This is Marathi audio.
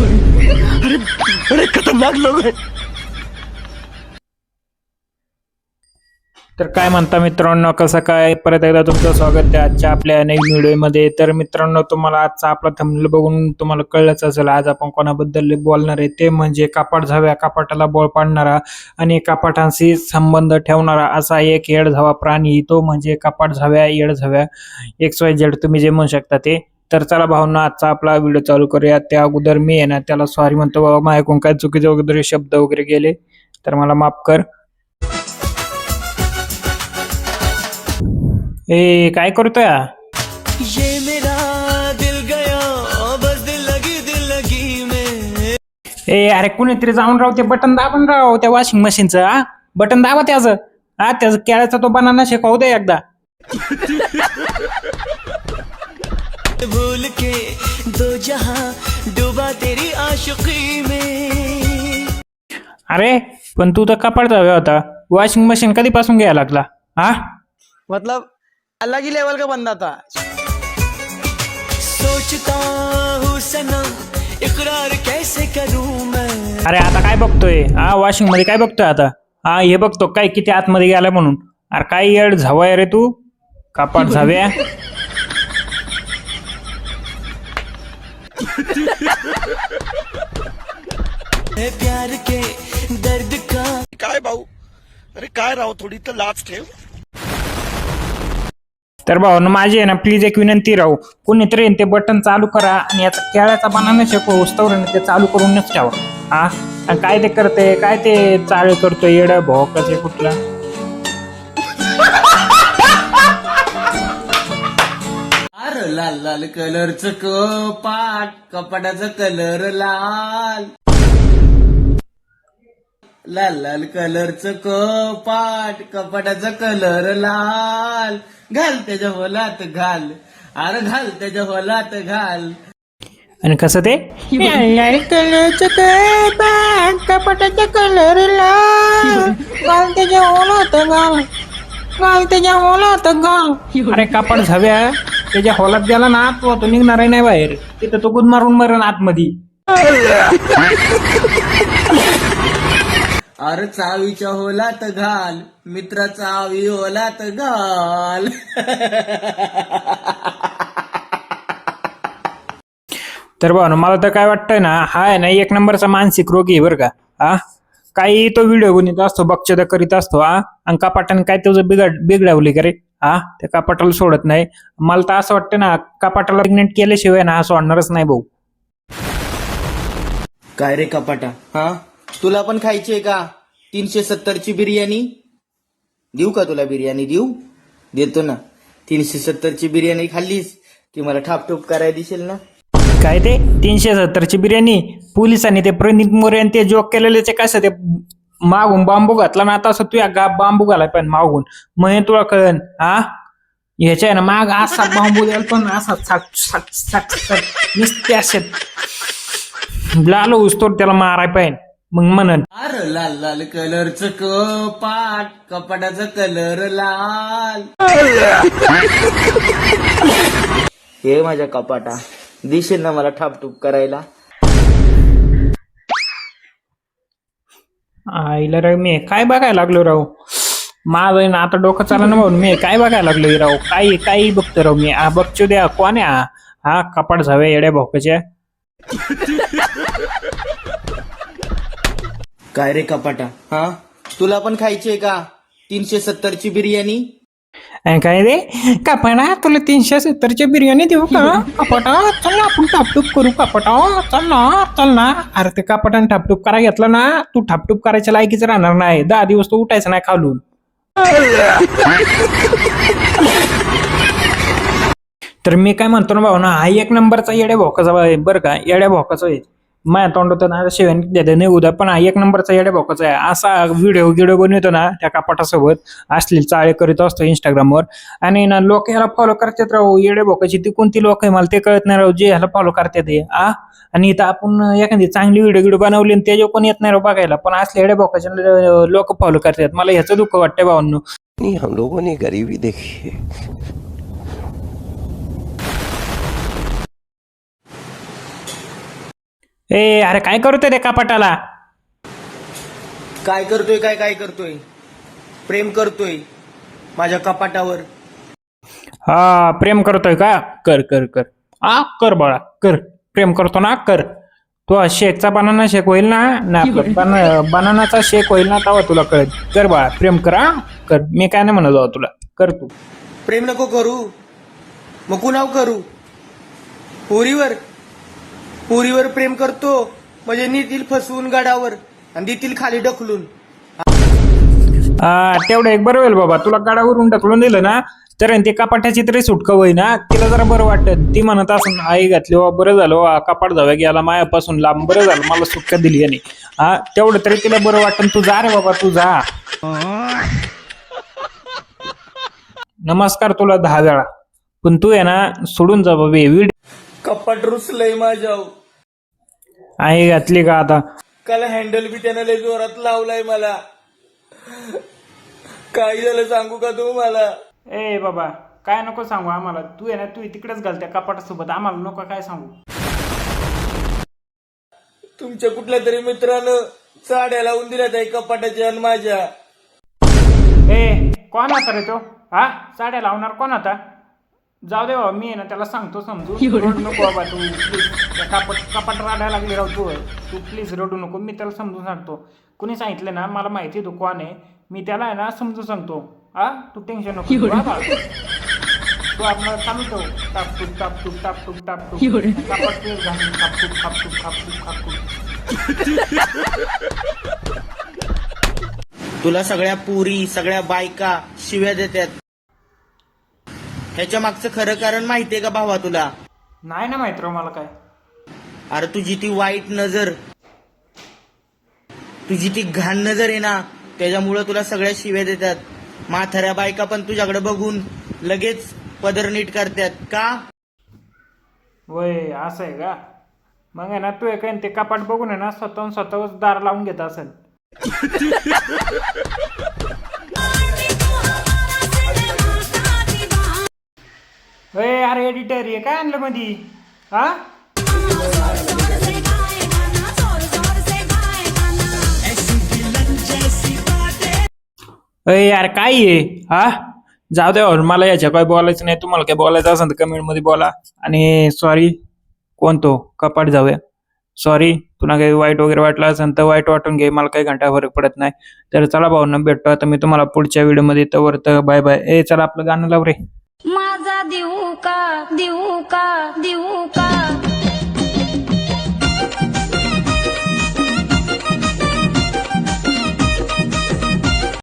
अरे बड़े खतरनाक लोग हैं. तर काय म्हणता मित्रांनो, कसं काय परत एकदा तुमचं स्वागत आहे आजच्या आपल्या नवीन व्हिडिओमध्ये. तर मित्रांनो, तुम्हाला आजचा आपला थंबनेल बघून तुम्हाला कळलंच असेल आज आपण कोणाबद्दल बोलणार आहे. ते म्हणजे कपाट झाव्या, कपाटाला बळ पाडणारा आणि कपाटांशी संबंध ठेवणारा असा एक येडझावा प्राणी, तो म्हणजे कपाट झाव्या, येडझाव्या, XYZ तुम्ही जे म्हणू शकता ते. तर चला भावना, आजचा आपला व्हिडिओ चालू करूया. त्या अगोदर मी आहे ना त्याला सॉरी म्हणतो, बाबा माझ्याकडून काय चुकीचे वगैरे शब्द वगैरे गेले तर मला माफ कर. ए काय करतोय हा? ये मेरा दिल गया बस दिल लगी में. ए अरे कुणीतरी जाऊन राव ते बटन दाबून राव त्या वॉशिंग मशीनचं. हा बटन दाबा त्याचं. हा त्याचं केळ्याचा तो बनाना शिकवू दे एकदा. भूल के दो जहां डूबा तेरी आशिकी में. अरे पण तू तर कपाट जावे होता, वॉशिंग मशीन कधीपासून घ्यायला लागला? हा मतलब अलग ही लेवल का बंदा था. सोचता हूँ सनम इकरार कैसे करूँ मैं. अरे आता काय बघतोय? हा वॉशिंग मध्ये काय बघतोय आता? हा हे बघतो काय किती आतमध्ये गेलाय म्हणून. अरे काय येड झावाय रे तू, कपाट झाव्या. है प्यार के दर्द का. काय भाऊ, अरे काय राव, थोडी तर लाज ठेव. तर भाऊ माझी आहे ना प्लीज एक विनंती राहू, कोणीतरी ते बटन चालू करा आणि याचा केळ्याचा बनाना शेको उस्तवर ते चालू करूनच ठेवा. हा आणि काय ते करते, काय ते चाळ करतोय येड भोकच कुठला. अरे लाल लाल कलरचं कपाट, कपाटाचा कलर लाल. लाल लाल कलरचं कपाट, कपाटाचा कलर लाल. घाल त्याच्या होलात घाल, अरे घाल त्याच्या होलात घाल. आणि कसं ते कलरचं कपाट, कपाटाचा कलर लाल. घाल त्याच्या होलात घाल, घाल त्याच्या होलात घाल. अरे कपाट झाव्या, त्याच्या होलात गेला ना तो निघणार नाही बाहेर, तिथं तो गुद मारून मरण आतमध्ये. अरे चावीच्या होलात घाल, मित्र चावी होलात घाल. तर भाऊ मला तर काय वाटतंय ना, हा आहे ना एक नंबरचा मानसिक रोगी आहे बरं का. हा काही तो व्हिडिओ बनवत असतो, बक्षता करीत असतो. हा आणि कपाटाने काय तुझं बिघडवली का रे? हा त्या कपाटाला सोडत नाही. मला तर असं वाटतं ना, कपाटाला प्रेग्नेंट केल्याशिवाय ना हा सोडणारच नाही भाऊ. काय रे कपाटा, हा तुला पण खायची आहे का 370ची बिर्याणी? देऊ का तुला बिर्याणी? देतो ना. 370ची बिर्याणी खाल्लीस की मला ठापटूप करायला दिसेल ना. काय ते 370ची बिर्याणी? पोलिसांनी ते प्रणित मोरे आणि ते जोक केलेले ते कसं ते मागून बांबू घातला ना, आता असं तुझ्या बांबू घालाय पण मागून, मग तुला कळन. हा ह्याच्या आहे ना माग असा बांबू द्याल पण असा नुसते असे लाल उस्तोर त्याला माराय पाहिजे मग म्हणन. अरे लाल लाल कलरचं कपाट, कपाटाचा कलर लाल. हे माझ्या कपाटा, दिसेल ना मला ठापटूप करायला. आईला राव मी काय बघायला लागलो राव, माझं ना आता डोकं चाललं ना म्हणून मी काय बघायला लागलो राव. काही बघतो राव मी. बघचो द्या कोण आहे हा कपाट झाव्या येड्या भोकाच्या. काय रे कपाटा, हा तुला पण खायची आहे का 370ची बिर्याणी? आणि काय रे कपाटा, तुला 370ची बिर्याणी देऊ का? कपाटा चल ना आपण ठापटूप करू. कपाटा चल ना. अरे ते कपाटाने ठापटूप करायला घेतलं ना, तू ठापटूप करायच्या लायकीच राहणार नाही. 10 दिवस तो उठायचं नाही खालून. तर मी काय म्हणतो ना भाऊ ना, हा एक नंबरचा येड्या भोकाचा आहे बरं का. येड्या भोकाचा आहे. माझ्या तोंडात शिवाय देते नाही उद्या, पण हा एक नंबरचा येड्या भोकाचा आहे. असा व्हिडिओ बनवतो ना त्या कपाटासोबत, असलेली चाळे करीत असतो इंस्टाग्रामवर. आणि ना लोक ह्याला फॉलो करतात राहू. येड्या भोकाची ती कोणती लोक आहे मला ते कळत नाही राहू, जे ह्याला फॉलो करतात ते. आणि इथं आपण एखादी चांगली व्हिडिओ बनवली आणि त्याच्यावर पण येत नाही राहू बघायला, पण असले येड्या भोकाचे लोक फॉलो करतात. मला ह्याचं दुःख वाटतंय भावांनो. हम लोगों ने गरीबी देखी है. ए अरे काय करतोय त्या कपाटाला? काय करतोय? प्रेम करतोय माझ्या कपाटावर. हा प्रेम करतोय का? कर कर कर. कर बाळा कर. प्रेम करतो ना कर. तो शेकचा बनाना शेक होईल ना बनानाचा शेक होईल ना तेव्हा तुला कळेल. कर बाळा प्रेम कर. कर. मी काय नाही म्हणत तुला. कर तू. प्रेम नको करू मग कुणाव करू? पुरीवर प्रेम करतो म्हणजे नेतील फसवून गाडावर आणि देतील खाली ढकलून. तेवढं एक बरं होईल बाबा. तुला गाडावरून ढकलून दिलं ना तर ते कपाटाची तरी सुटका होई ना. तिला जरा बरं वाटत. ती म्हणत असं आई घातली बरं झालं कपाट जाव्या गेला मायापासून लांब. बरं झालं मला सुटका दिली याने. तेवढं तरी तिला बरं वाटत. तू जा रे बाबा तू जा. नमस्कार तुला 10 वेळा पण तू आहे ना सोडून जा बाबा. कपाट रुसलंय माझ्या. आई घातली का आता? काल हँडल बी त्यानं लय जोरात लावलाय मला. काय झालं सांगू का तू मला? ए बाबा काय नको सांगू आम्हाला. तू आहे ना तू तिकडेच घाल त्या कपाटासोबत. आम्हाला नको काय सांगू. तुमच्या कुठल्या तरी मित्रानं साड्या लावून दिल्या त्या कपाटाच्या आणि माझ्या. ए कोण होता रे तो? साड्या लावणार कोण होता? जाऊ दे बाबा मी आहे ना त्याला सांगतो समजून. रडू नको बाबा तू प्लीज. कपाट राडायला लागली राव तू प्लीज रडू नको. मी त्याला समजून सांगतो. कुणी सांगितलं ना मला माहिती तू कोण आहे. मी त्याला आहे ना समजून सांगतो. तू टेन्शन नको घेऊ बाबा. तू आपला चालू ठेव. टापटूप कपाट तेच घालून खापटूप. तुला सगळ्या पुरी सगळ्या बायका शिव्या देतात. ह्याच्या मागचं खरं कारण माहितीये का भावा तुला? नाही ना माहित राव मला काय. अरे तुझी ती वाईट नजर, तुझी ती घाण नजर आहे ना त्याच्यामुळं तुला सगळ्या शिव्या देतात. म्हाताऱ्या बायका पण तुझ्याकडे बघून लगेच पदर नीट करतात का? वय असं आहे का? मग आहे ना तू काय ते कपाट बघून आहे ना स्वतःच दार लावून घेत असेल. अरे एडिटर हे काय आणलं मधी? यार काय आहे? जाऊ दे मला याच्या काय बोलायचं नाही. तुम्हाला काय बोलायचं असेल तर कमेंट मध्ये बोला. आणि सॉरी कोण तो कपाट जाऊया. सॉरी तुला काही वाईट वगैरे वाटलं असेल तर वाईट वाटून घे. मला काही घंटा फरक पडत नाही. तर चला भाऊंना भेटतो आता मी तुम्हाला पुढच्या व्हिडिओमध्ये. तवर तर बाय बाय. चला आपलं गाणं लाव रे. माझा देऊ का